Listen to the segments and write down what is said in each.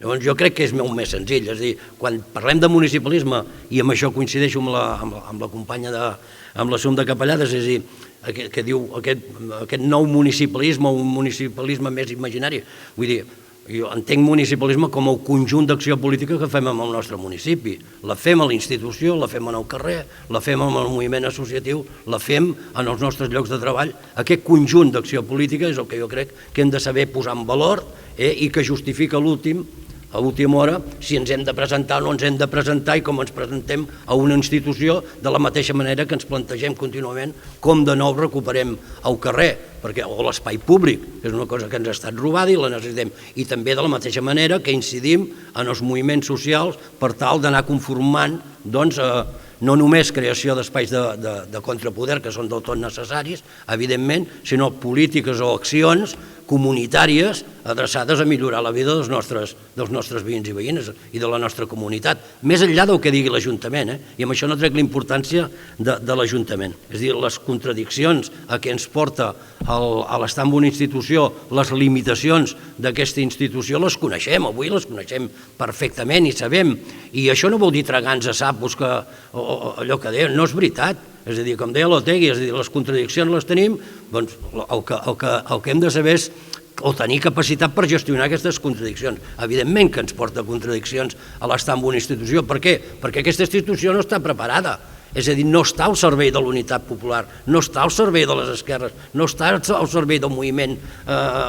Llavors jo crec que és molt més senzill, és a dir, quan parlem de municipalisme, i amb això coincideixo amb la companya amb l'assumpte de Capellades, és a dir, que diu aquest nou municipalisme, un municipalisme més imaginari, vull dir, jo entenc municipalisme com el conjunt d'acció política que fem en el nostre municipi. La fem a la institució, la fem en el carrer, la fem en el moviment associatiu, la fem en els nostres llocs de treball. Aquest conjunt d'acció política és el que jo crec que hem de saber posar en valor i que justifica a última hora, si ens hem de presentar o no ens hem de presentar i com ens presentem a una institució de la mateixa manera que ens plantegem contínuament com de nou recuperem el carrer o l'espai públic, que és una cosa que ens ha estat robada i la necessitem, i també de la mateixa manera que incidim en els moviments socials per tal d'anar conformant no només creació d'espais de contrapoder, que són del tot necessaris, evidentment, sinó polítiques o accions comunitàries adreçades a millorar la vida dels nostres veïns i veïnes i de la nostra comunitat, més enllà del que digui l'Ajuntament, i amb això no trec la importància de l'Ajuntament. És a dir, les contradiccions a què ens porta l'estar en una institució, les limitacions d'aquesta institució les coneixem, avui les coneixem perfectament i sabem, i això no vol dir tragar-nos a sapos allò que deien, no és veritat. És a dir, com deia l'Otegui, les contradiccions les tenim, doncs el que hem de saber és tenir capacitat per gestionar aquestes contradiccions. Evidentment que ens porta contradiccions a l'estar en una institució. Per què? Perquè aquesta institució no està preparada. És a dir, no està al servei de l'unitat popular, no està al servei de les esquerres, no està al servei del moviment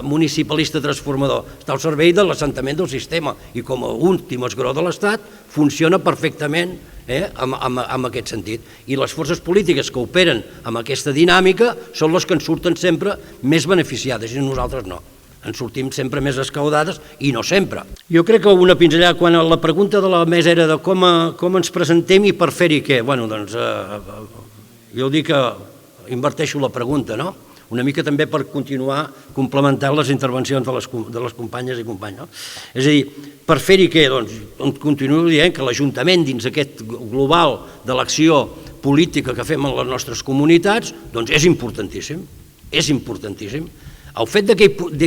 municipalista transformador, està al servei de l'assentament del sistema i com a últim esglaó de l'Estat funciona perfectament en aquest sentit. I les forces polítiques que operen amb aquesta dinàmica són les que en surten sempre més beneficiades i nosaltres no. En sortim sempre més escaudades i no sempre. Jo crec que una pinzellada, quan la pregunta de la mesa era de com ens presentem i per fer-hi què, bueno, doncs jo dic que inverteixo la pregunta, no? Una mica també per continuar complementant les intervencions de les companyes i companys. És a dir, per fer-hi què, doncs continuo dient que l'Ajuntament dins aquest global de l'acció política que fem en les nostres comunitats, doncs és importantíssim, és importantíssim. El fet de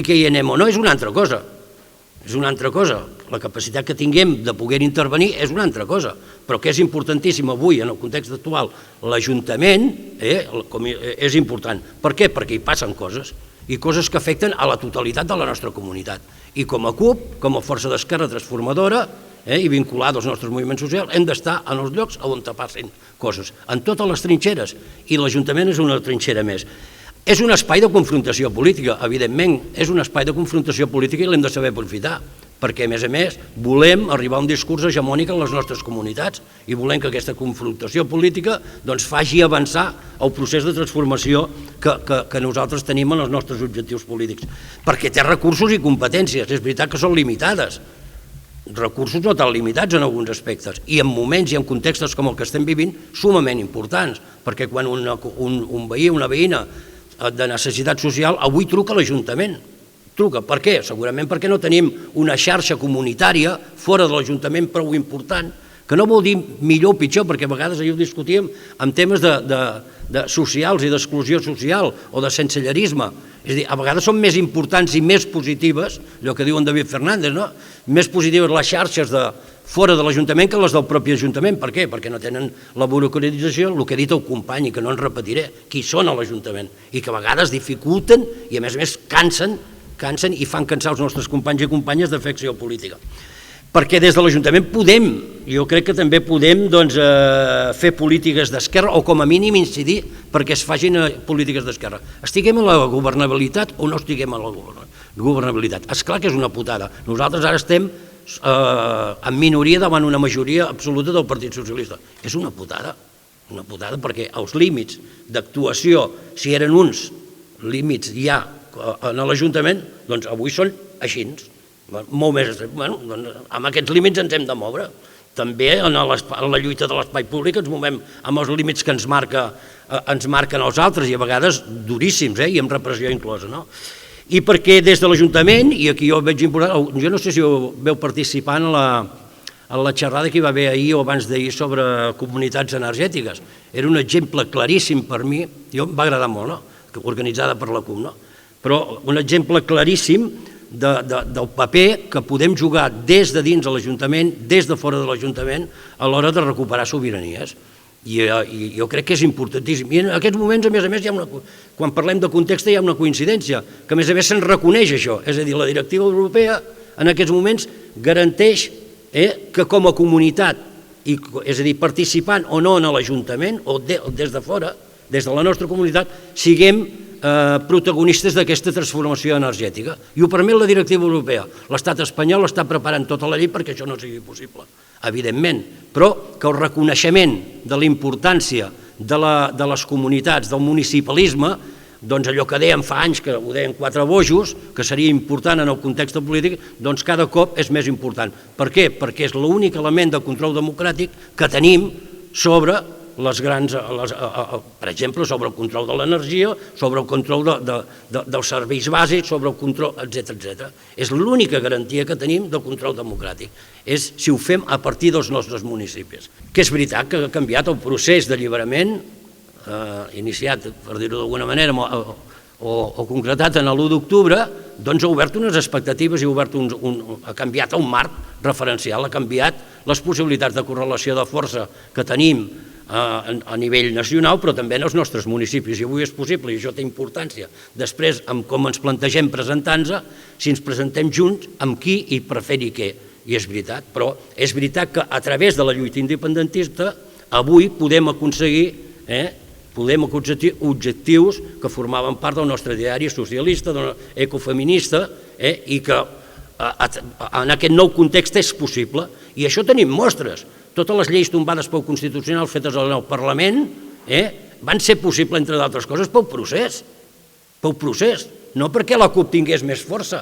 que hi anem o no és una altra cosa, és una altra cosa. La capacitat que tinguem de poder intervenir és una altra cosa, però que és importantíssim avui, en el context actual, l'Ajuntament és important. Per què? Perquè hi passen coses, i coses que afecten a la totalitat de la nostra comunitat. I com a CUP, com a força d'esquerra transformadora, i vinculada als nostres moviments socials, hem d'estar en els llocs on passin coses, en totes les trinxeres, i l'Ajuntament és una trinxera més. És un espai de confrontació política, evidentment, és un espai de confrontació política i l'hem de saber aprofitar, perquè, a més, volem arribar a un discurs hegemònic en les nostres comunitats i volem que aquesta confrontació política faci avançar el procés de transformació que nosaltres tenim en els nostres objectius polítics, perquè té recursos i competències, és veritat que són limitades, recursos no tan limitats en alguns aspectes, i en moments i en contextos com el que estem vivint, sumament importants, perquè quan un veí, una veïna de necessitat social, avui truca a l'Ajuntament. Truca. Per què? Segurament perquè no tenim una xarxa comunitària fora de l'Ajuntament prou important, que no vol dir millor o pitjor, perquè a vegades ahir ho discutíem en temes socials i d'exclusió social o de sensellerisme. És a dir, a vegades són més importants i més positives, allò que diu en David Fernández, no? Més positives les xarxes de fora de l'Ajuntament que les del propi Ajuntament. Per què? Perquè no tenen la burocratització, el que ha dit el company, i que no en repetiré, qui són a l'Ajuntament, i que a vegades dificulten i a més cansen i fan cansar els nostres companys i companyes de fer acció política. Perquè des de l'Ajuntament jo crec que també podem fer polítiques d'esquerra o com a mínim incidir perquè es facin polítiques d'esquerra. Estiguem a la governabilitat o no estiguem a la governabilitat. Esclar que és una putada. Nosaltres ara estem en minoria davant una majoria absoluta del Partit Socialista. És una putada perquè els límits d'actuació, si eren uns límits ja en l'Ajuntament, doncs avui són així. Molt més, amb aquests límits ens hem de moure. També en la lluita de l'espai públic ens movem amb els límits que ens marquen els altres, i a vegades duríssims, i amb repressió inclosa. I perquè des de l'Ajuntament, i aquí jo veig important, jo no sé si veu participar en la xerrada que hi va haver ahir o abans d'ahir sobre comunitats energètiques. Era un exemple claríssim per mi, em va agradar molt, organitzada per la CUP, però un exemple claríssim del paper que podem jugar des de dins de l'Ajuntament, des de fora de l'Ajuntament, a l'hora de recuperar sobiranies. I jo crec que és importantíssim. I en aquests moments, a més, quan parlem de context hi ha una coincidència, que a més se'n reconeix això. És a dir, la directiva europea en aquests moments garanteix que com a comunitat, és a dir, participant o no en l'Ajuntament, o des de fora, des de la nostra comunitat, siguem protagonistes d'aquesta transformació energètica. I ho permet la directiva europea. L'estat espanyol està preparant tota la llei perquè això no sigui possible, evidentment, però que el reconeixement de la importància de les comunitats, del municipalisme, doncs allò que dèiem fa anys, que ho deien quatre bojos, que seria important en el context polític, doncs cada cop és més important. Per què? Perquè és l'únic element de control democràtic que tenim sobre les grans, per exemple, sobre el control de l'energia, sobre el control dels serveis bàsics, sobre el control, etc. És l'única garantia que tenim del control democràtic. És si ho fem a partir dels nostres municipis. Que és veritat que ha canviat el procés d'alliberament, iniciat, per dir-ho d'alguna manera, o concretat en l'1 d'octubre, doncs ha obert unes expectatives i ha canviat el marc referencial, ha canviat les possibilitats de correlació de força que tenim a nivell nacional, però també en els nostres municipis. I avui és possible, i això té importància. Després, amb com ens plantegem presentant-nos, si ens presentem junts, amb qui i per fer-hi què. I és veritat, però és veritat que a través de la lluita independentista avui podem aconseguir objectius que formaven part del nostre ideari socialista, ecofeminista, i que en aquest nou context és possible. I això tenim mostres. Totes les lleis tombades pel Constitucional fetes al Parlament van ser possibles, entre d'altres coses, pel procés, no perquè la CUP tingués més força,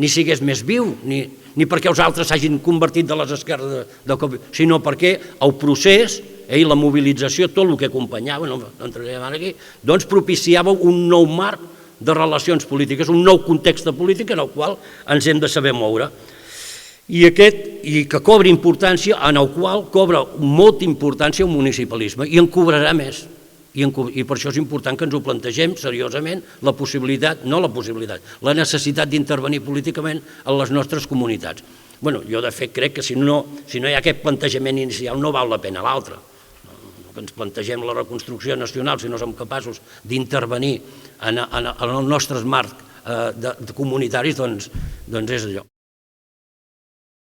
ni sigués més viu, ni perquè els altres s'hagin convertit de les esquerres de cop, sinó perquè el procés i la mobilització, tot el que acompanyava, no entrarem ara aquí, doncs propiciava un nou marc de relacions polítiques, un nou context polític en el qual ens hem de saber moure. I que cobra importància, en el qual cobra molta importància el municipalisme, i en cobrarà més. I per això és important que ens ho plantegem seriosament, la necessitat d'intervenir políticament en les nostres comunitats. Jo, de fet, crec que si no hi ha aquest plantejament inicial no val la pena l'altre. Que ens plantegem la reconstrucció nacional si no som capaços d'intervenir en els nostres marcs comunitaris, doncs és allò.